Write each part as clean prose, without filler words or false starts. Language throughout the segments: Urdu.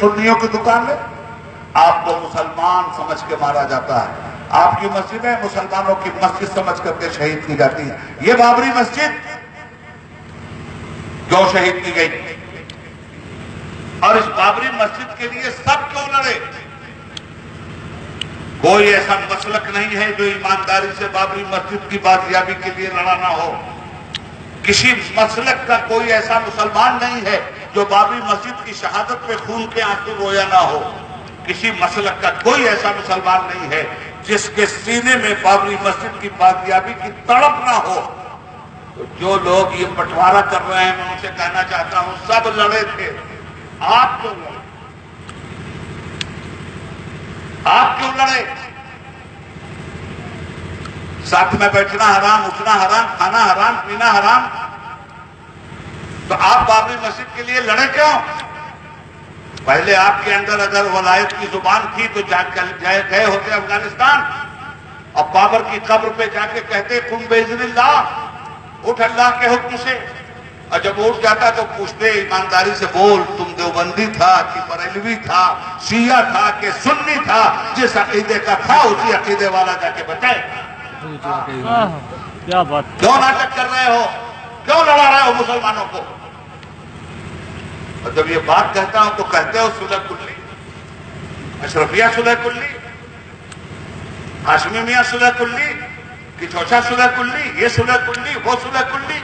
سنیوں کی دکان میں آپ کو مسلمان سمجھ کے مارا جاتا ہے. آپ کی مسجدیں مسلمانوں کی مسجد سمجھ کر کے شہید کی جاتی ہیں. یہ بابری مسجد کیوں شہید کی گئی؟ اور اس بابری مسجد کے لیے سب کیوں لڑے؟ کوئی ایسا مسلک نہیں ہے جو ایمانداری سے بابری مسجد کی بازیابی کے لیے لڑا نہ ہو. کسی مسلک کا کوئی ایسا مسلمان نہیں ہے جو بابری مسجد کی شہادت پہ خون کے آنسو رویا نہ ہو. کسی مسلک کا کوئی ایسا مسلمان نہیں ہے جس کے سینے میں بابری مسجد کی بازیابی کی تڑپ نہ ہو. تو جو لوگ یہ بٹوارا کر رہے ہیں میں ان سے کہنا چاہتا ہوں سب لڑے تھے. آپ کیوں لڑے؟ آپ کیوں لڑے؟ ساتھ میں بیٹھنا حرام، اٹھنا حرام، کھانا حرام، پینا حرام. تو آپ بابری مسجد کے لیے لڑے کیوں؟ پہلے آپ کے اندر اگر ولایت کی زبان تھی تو گئے ہوتے افغانستان اور بابر کی قبر پہ جا کے کہتے قم باذن اللہ، اٹھ اللہ کے حکم سے. اور جب اٹھ جاتا تو پوچھتے ایمانداری سے بول تم دیوبندی تھا کہ بریلوی تھا، شیعہ تھا کہ سنی تھا؟ جس عقیدے کا تھا اسی عقیدے والا جا کے بتائے. کیا بات، کیوں ناٹک کر رہے ہو؟ کیوں لڑا رہے ہو مسلمانوں کو؟ اور جب یہ بات کہتا ہوں تو کہتے ہو صلح کلی، اشرفیہ صلح کلی، ہاشمی میاں صلح کلی، کہ چوچا صلح کلی، یہ صلح کلی، وہ صلح کلی.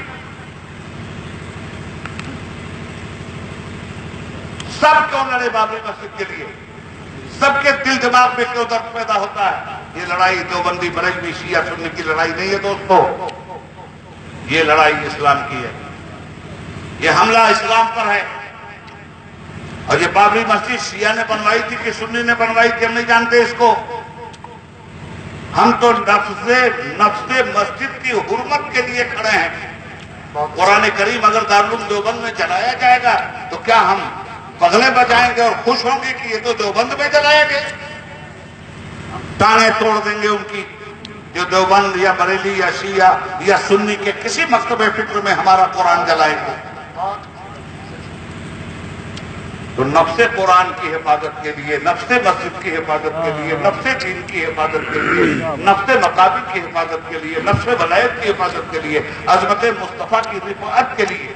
سب کیوں لڑے بابری مسجد کے لیے؟ سب کے دل دماغ میں کیوں درد پیدا ہوتا ہے؟ یہ لڑائی دیوبندی بریلوی شیعہ سنی کی لڑائی نہیں ہے دوستو. یہ لڑائی اسلام کی ہے. یہ حملہ اسلام پر ہے. اور یہ بابری مسجد شیعہ نے بنوائی تھی کہ سنی نے بنوائی تھی ہم نہیں جانتے اس کو. ہم تو نفس مسجد کی حرمت کے لیے کھڑے ہیں. قرآن کریم اگر دارالعلوم دیوبند میں چلایا جائے گا تو کیا ہم بغلیں بجائیں گے اور خوش ہوں گے کہ یہ تو دیوبند میں چلایا گیا؟ ٹانگیں توڑ دیں گے ان کی جو دیوبند یا بریلی یا شیعہ یا سنی کے کسی مکتب فکر میں ہمارا قرآن جلائیں گے. تو نفس قرآن کی حفاظت کے لیے، نفس مسجد کی حفاظت کے لیے، نفس دین کی حفاظت کے لیے، نفس مقابل کی حفاظت کے لیے، نفس ولایت کی حفاظت کے لیے، عظمت مصطفیٰ کی رفعت کے لیے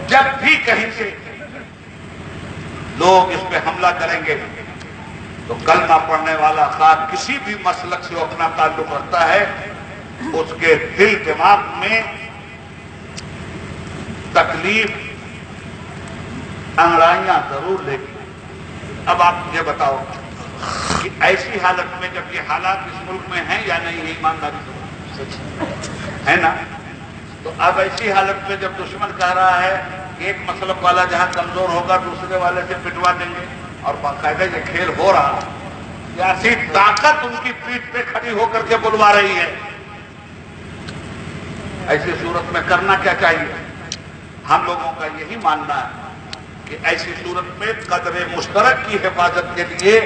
جب بھی کہیں سے لوگ اس پہ حملہ کریں گے تو کلمہ پڑھنے والا خواہ کسی بھی مسلک سے اپنا تعلق رکھتا ہے، اس کے دل دماغ میں تکلیف انگڑائیاں ضرور لے گی. اب آپ مجھے بتاؤ کہ ایسی حالت میں جب یہ حالات اس ملک میں ہیں یا نہیں ہے؟ ایمانداری ہے نا؟ تو اب ایسی حالت میں جب دشمن کہہ رہا ہے کہ ایک مسلک والا جہاں کمزور ہوگا دوسرے والے سے پٹوا دیں گے، اور باقاعدہ یہ کھیل ہو رہا، سیاسی طاقت ان کی پیٹھ پہ کھڑی ہو کر کے بلوا رہی ہے. ایسی صورت میں کرنا کیا چاہیے؟ ہم لوگوں کا یہی ماننا ہے کہ ایسی صورت میں قدر مشترک کی حفاظت کے لیے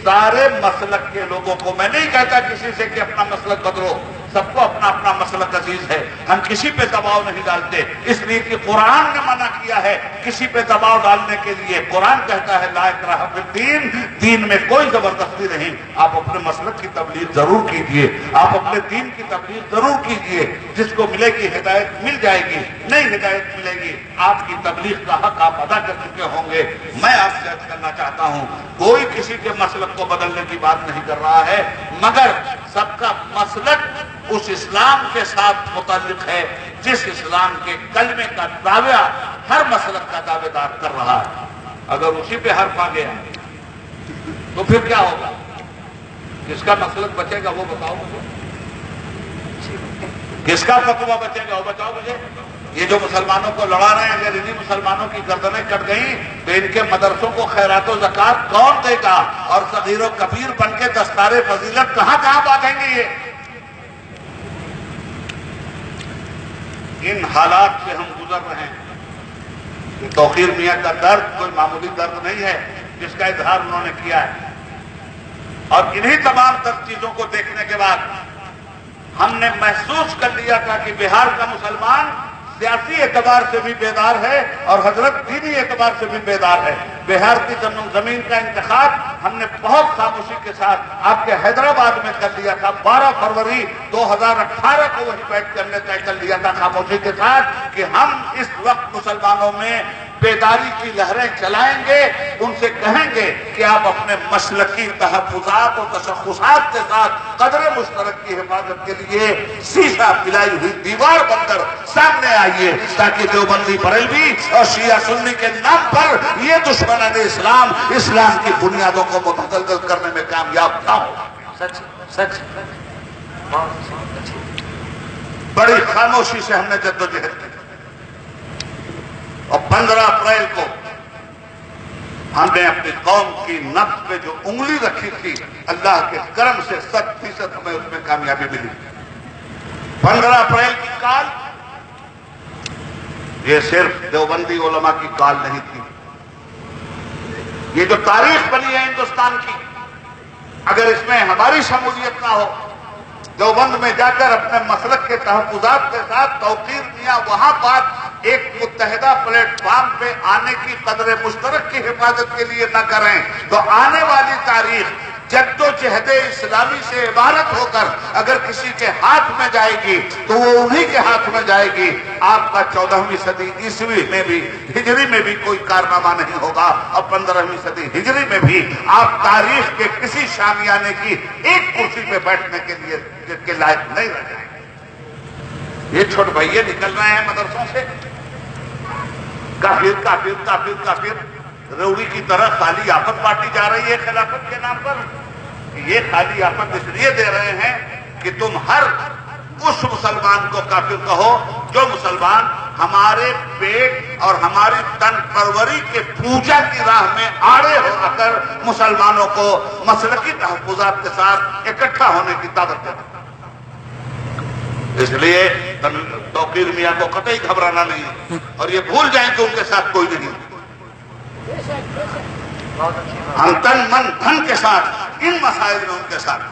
سارے مسلک کے لوگوں کو، میں نہیں کہتا کسی سے کہ اپنا مسلک بدلو، سب کو اپنا اپنا مسلک عزیز ہے، ہم کسی پہ دباؤ نہیں ڈالتے، اس لیے کہ قرآن نے منع کیا ہے کسی پہ دباؤ ڈالنے کے لیے. قرآن کہتا ہے لا اکراہ فی الدین، دین میں کوئی زبردستی نہیں. آپ اپنے مسلک کی تبلیغ ضرور کیجئے، آپ اپنے دین کی تبلیغ ضرور کیجئے. جس کو ملے گی ہدایت مل جائے گی، نہیں ہدایت ملے گی آپ کی تبلیغ کا حق آپ ادا کر چکے ہوں گے. میں آپ سے عرض کرنا چاہتا ہوں کوئی کسی کے مسلک کو بدلنے کی بات نہیں کر رہا ہے، مگر سب کا مسلک اس اسلام کے ساتھ متعلق ہے جس اسلام کے کلمے کا دعویٰ ہر مسلک کا دعوے دار کر رہا ہے. اگر اسی پہ حرف آ گیا تو پھر کیا ہوگا؟ کس کا مسلک بچے گا وہ بتاؤ مجھے. کس کا فتویٰ بچے گا وہ بتاؤ مجھے. یہ جو مسلمانوں کو لڑا رہے ہیں اگر انہیں مسلمانوں کی گردنیں کٹ گئیں تو ان کے مدرسوں کو خیرات و زکات کون دے گا؟ اور صغیر و کبیر بن کے دستار فضیلت کہاں کہاں باندھیں گے؟ یہ ان حالات سے ہم گزر رہے ہیں. توقیر میاں کا درد کوئی معمولی درد نہیں ہے جس کا اظہار انہوں نے کیا ہے. اور انہی تمام تر چیزوں کو دیکھنے کے بعد ہم نے محسوس کر لیا تھا کہ بہار کا مسلمان سیاسی اعتبار سے بھی بیدار ہے اور حضرت دینی اعتبار سے بھی بیدار ہے۔ بہار کی زمین کا انتخاب ہم نے بہت خاموشی کے ساتھ آپ کے حیدرآباد میں کر لیا تھا۔ 12 فروری 2018 کو وہی بیٹھ کے ہم نے طے کر لیا تھا خاموشی کے ساتھ کہ ہم اس وقت مسلمانوں میں بیداری کی لہریں چلائیں گے، ان سے کہیں گے کہ آپ اپنے مسلکی تحفظات اور تشخصات کے ساتھ قدر مشترک کی حفاظت کے لیے شیشہ پلائی ہوئی دیوار بن کر سامنے آئیے، تاکہ دیوبندی بریلوی اور شیعہ سنی کے نام پر یہ دشمنان اسلام اسلام کی بنیادوں کو متزلزل کرنے میں کامیاب نہ ہو۔ سچ بڑی خاموشی سے ہم نے جدوجہد کی اور 15 اپریل کو ہم نے اپنی قوم کی نبض پہ جو انگلی رکھی تھی، اللہ کے کرم سے 100% ہمیں اس میں کامیابی ملی۔ 15 اپریل کی کال یہ صرف دیوبندی علماء کی کال نہیں تھی، یہ جو تاریخ بنی ہے ہندوستان کی، اگر اس میں ہماری شمولیت نہ ہو، دیوبند میں جا کر اپنے مسلک کے تحفظات کے ساتھ توقیر دیا، وہاں بات ایک متحدہ پلیٹ فارم پہ آنے کی قدر مشترک کی حفاظت کے لیے نہ کریں تو آنے والی تاریخ جد و جہد اسلامی سے عبارت ہو کر اگر کسی کے ہاتھ میں جائے گی تو وہ انہی کے ہاتھ میں جائے گی۔ آپ کا 14ویں صدی عیسوی میں بھی ہجری میں بھی کوئی کارنامہ نہیں ہوگا اور 15ویں صدی ہجری میں بھی آپ تاریخ کے کسی شامیانے کی ایک کرسی پہ بیٹھنے کے لیے کے لائق نہیں رہ جائیں گے۔ یہ چھوٹ بھائیے نکل رہے ہیں مدرسوں سے، کافر کافر کافر کافر، روڑی کی طرح خالی آفت بانٹی جا رہی ہے خلافت کے نام پر۔ یہ خالی آفت اس لیے دے رہے ہیں کہ تم ہر اس مسلمان کو کافر کہو جو مسلمان ہمارے پیٹ اور ہماری تن پروری کے پوجا کی راہ میں آڑے ہو کر مسلمانوں کو مسلکی تحفظات کے ساتھ اکٹھا ہونے کی دعوت دیتا۔ اس لیے توقیر میاں کو قطعی گھبرانا نہیں اور یہ بھول جائیں کہ ان کے ساتھ کوئی نہیں، ہم تن من دھن کے ساتھ ان مسائل میں ان کے ساتھ۔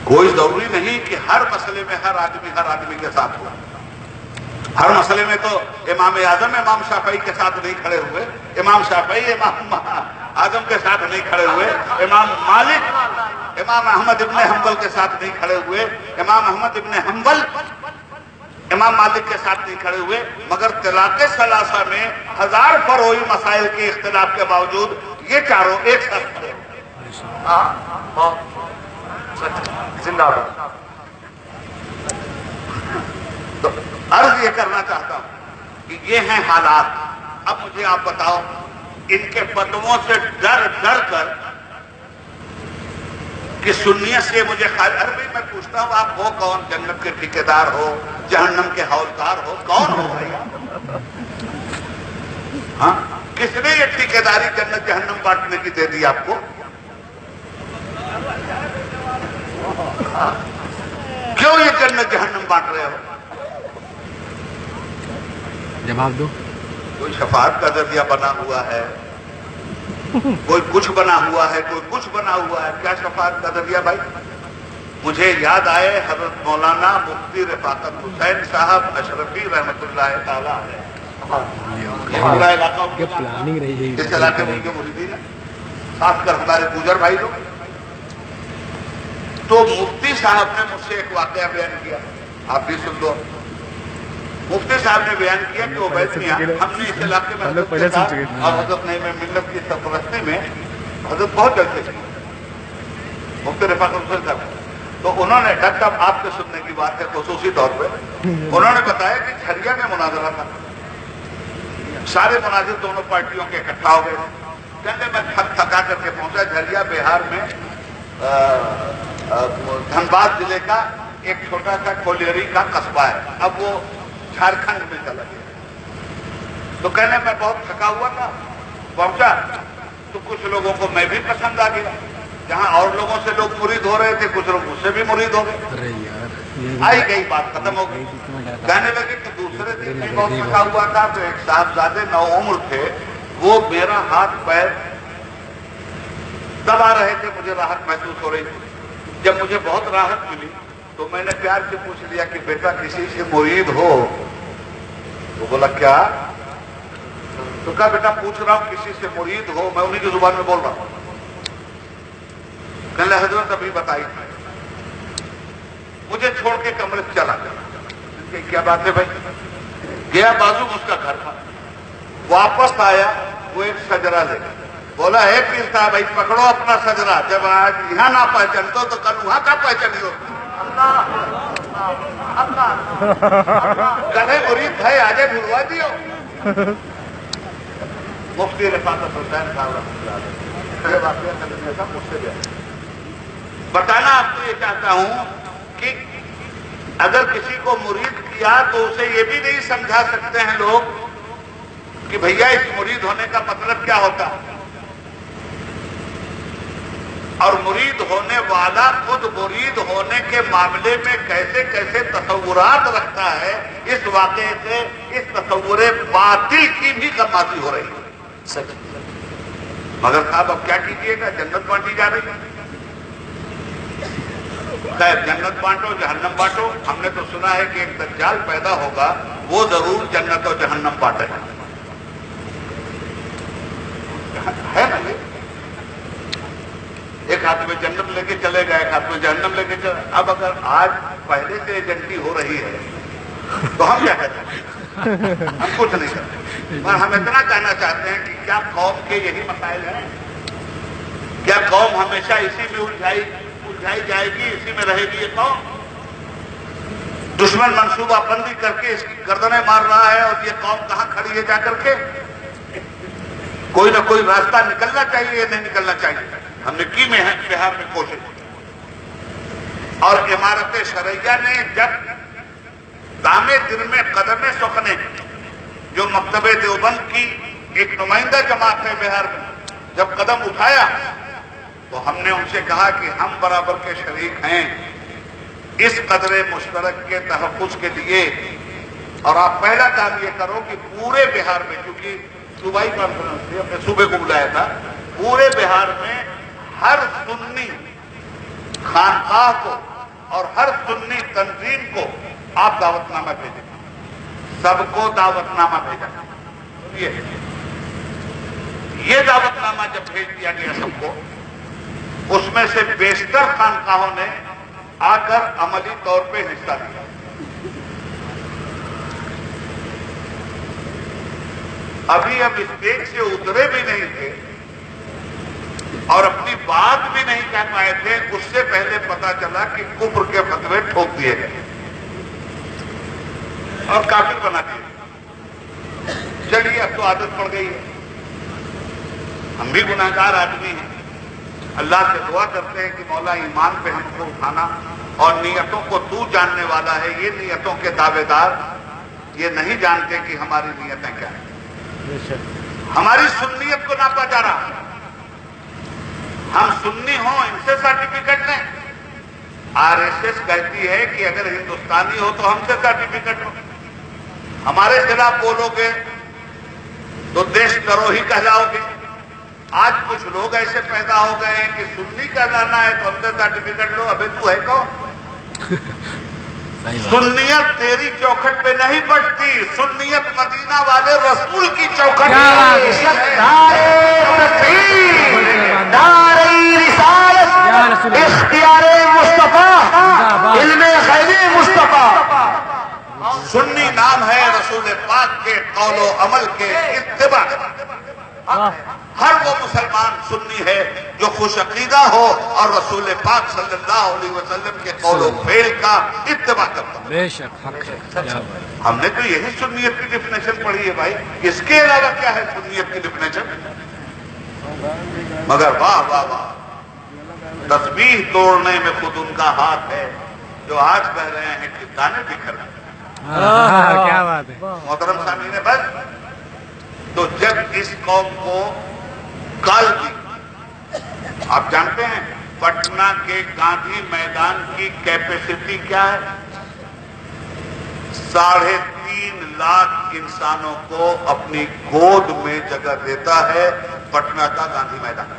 کوئی ضروری نہیں کہ ہر مسئلے میں ہر آدمی کے ساتھ ہو۔ ہر مسئلے میں تو امام اعظم امام شافعی کے ساتھ نہیں کھڑے ہوئے، امام شافعی امام اعظم کے ساتھ نہیں کھڑے ہوئے، امام مالک امام احمد ابن حنبل کے ساتھ نہیں کھڑے ہوئے، امام احمد ابن حنبل امام مالک کے ساتھ نہیں کھڑے ہوئے، مگر طلاق ثلاثہ میں 1000 فروعی مسائل کے اختلاف کے باوجود یہ چاروں ایک ساتھ کھڑے ہوئے۔ زندہ باد۔ تو عرض یہ کرنا چاہتا ہوں کہ یہ ہیں حالات۔ اب مجھے آپ بتاؤ، ان کے فتووں سے ڈر ڈر کر کہ سنیت سے مجھے عربی میں پوچھتا ہوں آپ ہو کون؟ جنت کے ٹھیکیدار ہو، جہنم کے حوالدار ہو، کون ہو بھائی؟ ہاں، کس نے یہ ٹھیکیداری جنت جہنم بانٹنے کی دے دی آپ کو؟ کیوں یہ جنت جہنم بانٹ رہے ہو؟ جواب دو۔ کوئی شفاعت کا ذریعہ بنا ہوا ہے، کوئی کچھ بنا ہوا ہے، کوئی کچھ بنا ہوا ہے۔ کیا شفاعت کا ذریعہ بھائی؟ مجھے یاد آئے حضرت مولانا مفتی رفاقت حسین صاحب اشرفی رحمۃ اللہ تعالی علیہ، پورا علاقہ اس علاقے میں ان کے مریدین ہیں، خاص کر ہمارے گوجر بھائی لوگ۔ تو مفتی صاحب نے مجھ سے ایک واقعہ بیان کیا، آپ بھی سن لو۔ مفتی صاحب نے بیان کیا کہ وہ بیٹھیاں ہم نے اس علاقے میں حضرت کے ساتھ اور حضرت نعیم ملت کی سرپرستی میں حضرت بہت جلسے کی، مفتی رفاقت حسین صاحب۔ تو انہوں نے ڈاکٹر آپ کے سننے کی بات ہے خصوصی طور پہ، انہوں نے بتایا کہ جھریا میں مناظرہ تھا، سارے مناظر دونوں پارٹیوں کے اکٹھا ہو گئے۔ کہتے میں تھک تھکا کر کے پہنچا جھریا بہار میں دھنباد ضلع کا ایک چھوٹا سا کھولیری کا قصبہ ہے، اب وہ جھارکھنڈ میں چلا گیا۔ تو کہنے میں بہت تھکا ہوا تھا، پہنچا تو کچھ لوگوں کو میں بھی پسند آ گیا، جہاں اور لوگوں سے لوگ مرید ہو رہے تھے کچھ لوگ مجھ سے بھی مرید ہو گئے، آئی گئی بات ختم ہو گئی۔ کہنے لگے کہ دوسرے دن میں بہت تھکا ہوا تھا تو ایک صاحبزادے نوعمر تھے، وہ میرا ہاتھ پیر دبا رہے تھے، مجھے راحت محسوس ہو رہی تھی۔ جب مجھے بہت راحت ملی تو میں نے پیار سے پوچھ لیا کہ بیٹا کسی سے مرید ہو؟ وہ بولا کیا؟ تو کہا بیٹا پوچھ رہا ہوں کسی سے مرید ہو؟ میں انہی کی زبان میں بول رہا ہوں. کہنے لگا حضرت ابھی بتائی. مجھے چھوڑ کے کمرے سے چلا گیا. کیا بات ہے بھائی؟ گیا بازو میں اس کا گھر تھا. واپس آیا وہ ایک سجرا لے گیا. بولا ہے پیر صاحب بھائی پکڑو اپنا سجرا. جب آج یہاں نہ پہچان تو کل وہاں کا پہچانی ہو. کہنے مرید بھائی آگے بھلوا دیو. مفتی رفاقت حسین صاحب مجھ سے گیا. بتانا آپ کو یہ چاہتا ہوں کہ اگر کسی کو مرید کیا تو اسے یہ بھی نہیں سمجھا سکتے ہیں لوگ کہ بھیا اس مرید ہونے کا مطلب کیا ہوتا ہے. اور مرید ہونے والا خود مرید ہونے کے معاملے میں کیسے کیسے تصورات رکھتا ہے. اس واقعے سے اس تصور باطل کی بھی غمازی ہو رہی ہے. مگر صاحب اب کیا کیجیے گا؟ جنت بانٹی جا رہی ہے. خیر جنت بانٹو جہنم بانٹو. ہم نے تو سنا ہے کہ ایک دجال پیدا ہوگا وہ ضرور جنت اور جہنم بانٹے گا. ہے نا؟ ایک ہاتھ میں جنت لے کے چلے گا ایک ہاتھ میں جہنم لے کے چلے. اب اگر آج پہلے سے ایجنٹی ہو رہی ہے تو ہم کیا کرتے ہیں؟ ہم کچھ نہیں کرتے. پر ہم اتنا کہنا چاہتے ہیں کہ کیا قوم کے یہی مسائل ہیں؟ کیا قوم ہمیشہ اسی میں الجھائی جائے گی؟ اسی میں رہے گی یہ قوم؟ دشمن منصوبہ بندی کر کے اس کی گردنیں مار رہا ہے اور یہ قوم کہاں کھڑی ہے جا کر کے؟ کوئی نہ کوئی راستہ نکلنا چاہیے یا نہیں نکلنا چاہیے. ہم نے کی بہار میں کوشش. اور عمارت شرعیہ نے جب دامے دن میں قدم سخنے جو مکتب دیوبند کی ایک نمائندہ جماعت ہے بہار میں جب قدم اٹھایا تو ہم نے ان سے کہا کہ ہم برابر کے شریک ہیں اس قدر مشترک کے تحفظ کے لیے. اور آپ پہلا کام یہ کرو کہ پورے بہار میں، کیونکہ صوبائی کانفرنس تھی، اپنے صوبے کو بلایا تھا، پورے بہار میں ہر سنی خانقاہ کو اور ہر سنی تنظیم کو آپ دعوت نامہ بھیجیں. سب کو دعوت نامہ بھیجا. یہ دعوت نامہ جب بھیج دیا گیا سب کو، اس میں سے بیشتر خانقاہوں نے آ کر عملی طور پہ حصہ لیا. ابھی ہم اسٹیج سے اترے بھی نہیں تھے اور اپنی بات بھی نہیں کہہ پائے تھے، اس سے پہلے پتا چلا کہ کفر کے فتوے ٹھوک دیے گئے اور کافر بنا دیے. چلیے اب تو عادت پڑ گئی ہے. ہم بھی گناہگار آدمی ہیں. اللہ سے دعا کرتے ہیں کہ مولا ایمان پہ ہم کو اٹھانا اور نیتوں کو تو جاننے والا ہے. یہ نیتوں کے دعوے دار یہ نہیں جانتے کہ ہماری نیتیں کیا ہیں. ہماری سنیت کو ناپا جا رہا. ہم سنی ہوں ان سے سرٹیفکیٹ لیں. RSS کہتی ہے کہ اگر ہندوستانی ہو تو ہم سے سرٹیفکیٹ لو. ہمارے خلاف بولو گے تو دیش دروہی کہلاؤ گے. آج کچھ لوگ ایسے پیدا ہو گئے ہیں کہ سنی کہلانا ہے تو ہم سے سرٹیفکیٹ لو. ابھی تو ہے کون؟ سنیت تیری چوکھٹ پہ نہیں بٹتی، سنیت مدینہ والے رسول کی چوکھٹ اختیار مصطفیٰ، علم غیب مصطفیٰ. سنی نام ہے رسول پاک کے قول و عمل کے اتباع. ہر وہ مسلمان سنی ہے جو خوش عقیدہ ہو اور رسول پاک صلی اللہ علیہ وسلم کے قول و فعل کا اتباع کرتا ہو. بے شک حق ہے. ہم نے تو یہی سنیت کی ڈیفینیشن پڑھی ہے بھائی. اس کے علاوہ کیا ہے سنیت کی ڈیفینیشن؟ مگر واہ واہ واہ، تسبیح توڑنے میں خود ان کا ہاتھ ہے جو آج کہہ رہے ہیں کہ دانے بکھر رہے ہیں. کیا بات ہے. محترم سامعین، بس تو جب اس قوم کو کال دی، آپ جانتے ہیں پٹنہ کے گاندھی میدان کی کیپیسٹی کیا ہے؟ 3.5 لاکھ انسانوں کو اپنی گود میں جگہ دیتا ہے پٹنہ کا گاندھی میدان.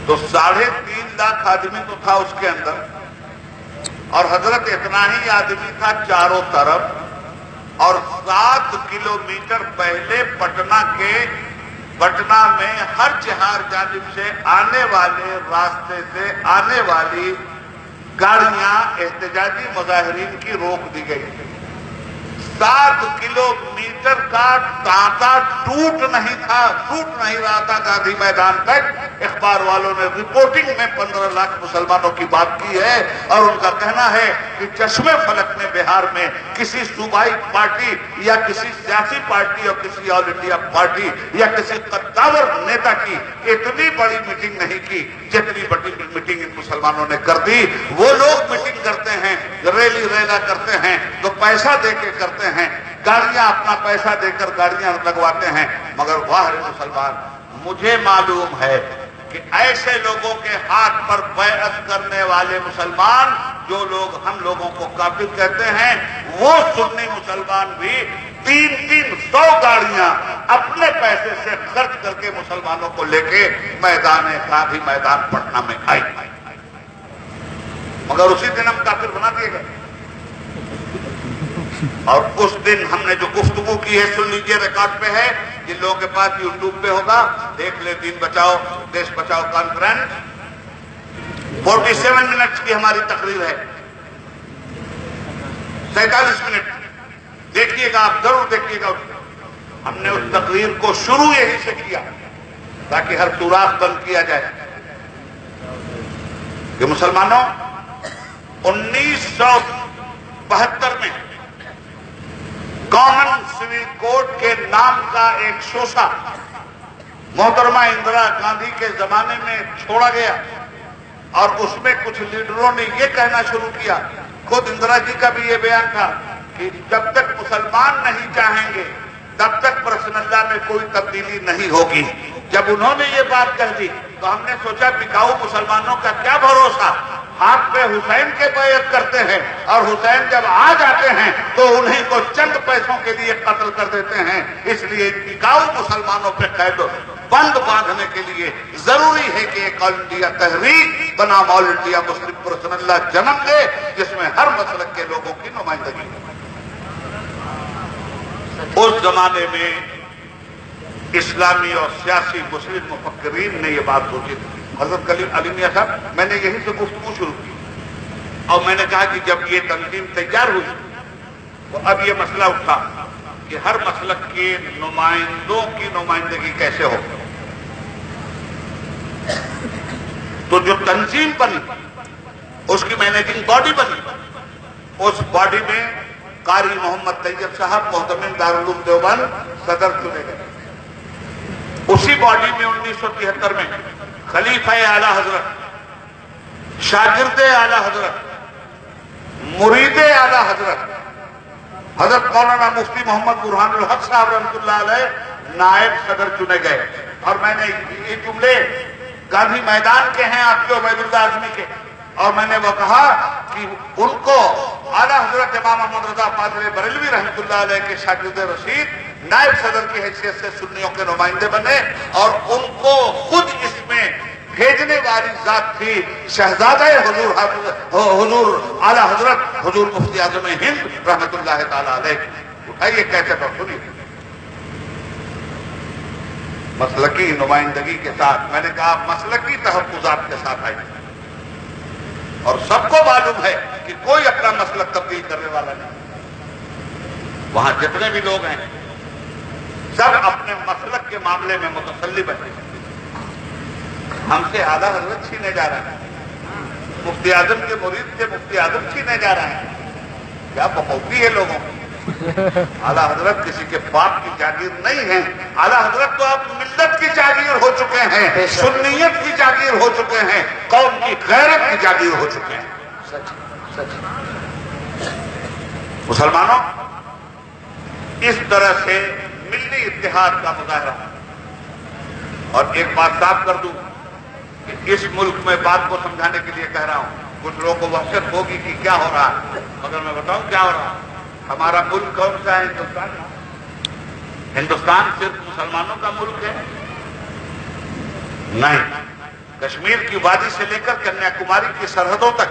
تو 3.5 لاکھ آدمی تو تھا اس کے اندر. اور حضرت اتنا ہی آدمی تھا چاروں طرف، اور 7 کلومیٹر پہلے پٹنہ میں ہر چہار جانب سے آنے والے راستے سے آنے والی گاڑیاں احتجاجی مظاہرین کی روک دی گئی۔ 7 کلومیٹر کا تانتا ٹوٹ نہیں رہا تھا گاندھی میدان تک۔ اخبار والوں نے رپورٹنگ میں 15 لاکھ مسلمانوں کی بات کی ہے، اور ان کا کہنا ہے کہ چشمے فلک نے بہار میں کسی صوبائی پارٹی یا کسی سیاسی پارٹی اور کسی آل انڈیا پارٹی یا کسی قداور نیتا کی اتنی بڑی میٹنگ نہیں کی جتنی بڑی میٹنگ ان مسلمانوں نے کر دی۔ وہ لوگ میٹنگ کرتے ہیں، ریلی ریلا کرتے ہیں تو پیسہ دے کے کرتے ہیں، گاڑیاں اپنا پیسہ دے کر گاڑیاں لگواتے ہیں، مگر واہ مسلمان، مجھے معلوم ہے کہ ایسے لوگوں کے ہاتھ پر بیعت کرنے والے مسلمان، جو لوگ ہم لوگوں کو کافر کہتے ہیں، وہ سنی مسلمان بھی 300 گاڑیاں اپنے پیسے سے خرچ کر کے مسلمانوں کو لے کے گاندھی میدان پٹنہ میں آئی، مگر اسی دن ہم کافر بنا دیے گئے۔ اور اس دن ہم نے جو گفتگو کی ہے سن لیجیے، ریکارڈ پہ ہے، جن لوگوں کے پاس یوٹیوب پہ ہوگا دیکھ لے، دین بچاؤ دیش بچاؤ کانفرنس 47 منٹس کی ہماری تقریر ہے، 47 منٹ دیکھیے گا، آپ ضرور دیکھیے گا۔ ہم نے اس تقریر کو شروع یہی سے کیا تاکہ ہر سوراخ بند کیا جائے کہ مسلمانوں 1972 میں کامن سول کوڈ کے نام کا ایک شوشہ محترمہ اندرا گاندھی کے زمانے میں چھوڑا گیا، اور اس میں کچھ لیڈروں نے یہ کہنا شروع کیا، خود اندرا جی کا بھی یہ بیان تھا کہ جب تک مسلمان نہیں چاہیں گے تب تک پرسنل اللہ میں کوئی تبدیلی نہیں ہوگی۔ جب انہوں نے یہ بات کہہ دی تو ہم نے سوچا بکاؤ مسلمانوں کا کیا بھروسہ، ہاتھ پہ حسین کے بیعت کرتے ہیں، اور حسین جب آ جاتے ہیں تو انہیں کو چند پیسوں کے لیے قتل کر دیتے ہیں۔ اس لیے بکاؤ مسلمانوں پہ قید بند باندھنے کے لیے ضروری ہے کہ ایک آل انڈیا تحریک بنام آل انڈیا مسلم پرسنل اللہ جنم لے، جس میں ہر مسلک کے لوگوں کی نمائندگی ہو۔ اس زمانے میں اسلامی اور سیاسی مسلم مفکرین نے یہ بات سوچی تھی۔ حضرت علی میاں صاحب، میں نے یہیں سے گفتگو شروع کی اور میں نے کہا کہ جب یہ تنظیم تیار ہوئی تو اب یہ مسئلہ اٹھا کہ ہر مسلک کے نمائندوں کی نمائندگی کیسے ہو۔ تو جو تنظیم بنی اس کی مینیجنگ باڈی بنی، اس باڈی میں قاری محمد طیب صاحب محتمم دارالعلوم دیوبند صدر چنے گئے۔ اسی باڈی میں 1973 میں خلیفہ اعلیٰ حضرت، شاگرد اعلیٰ حضرت، مرید اعلیٰ حضرت حضرت مولانا مفتی محمد برہان الحق صاحب رحمۃ اللہ علیہ نائب صدر چنے گئے۔ اور میں نے یہ جملے گاندھی میدان کے ہیں آپ کے عبید اللہ اعظمی کے، اور میں نے وہ کہا کہ ان کو اعلیٰ حضرت امام احمد رضا پادری بریلوی رحمۃ اللہ علیہ کے شاگرد رشید نائب صدر کی حیثیت سے سنیوں کے نمائندے بنے، اور ان کو خود اس میں بھیجنے والی ذات تھی شہزادہ حضور اعلیٰ حضرت حضور مفتی اعظم ہند رحمۃ اللہ تعالی علیہ۔ اٹھائیے کیسے تو سنیے، مسلکی نمائندگی کے ساتھ، میں نے کہا مسلکی تحفظات کے ساتھ آئی، اور سب کو معلوم ہے کہ کوئی اپنا مسلک تبدیل کرنے والا نہیں، وہاں جتنے بھی لوگ ہیں سب اپنے مسلک کے معاملے میں متسلب ہیں۔ ہم سے اعلیٰ حضرت چھینے جا رہے ہیں، مفتی اعظم کے مرید سے مفتی اعظم چھینے جا رہے ہیں، کیا بخوفی ہے لوگوں کی۔ اعلیٰ حضرت کسی کے باپ کی جاگیر نہیں ہے، اعلیٰ حضرت تو اب ملت کی جاگیر ہو چکے ہیں، سنیت کی جاگیر ہو چکے ہیں، قوم کی غیرت کی جاگیر ہو چکے ہیں۔ مسلمانوں، اس طرح سے ملی اتحاد کا مظاہرہ۔ اور ایک بات صاف کر دوں کہ اس ملک میں بات کو سمجھانے کے لیے کہہ رہا ہوں، کچھ لوگوں کو وحشت ہوگی کہ کیا ہو رہا ہے، مگر میں بتاؤں کیا ہو رہا ہے۔ ہمارا ملک کون سا ہے؟ ہندوستان۔ ہندوستان صرف مسلمانوں کا ملک ہے؟ نہیں، کشمیر کی وادی سے لے کر کنیا کماری کی سرحدوں تک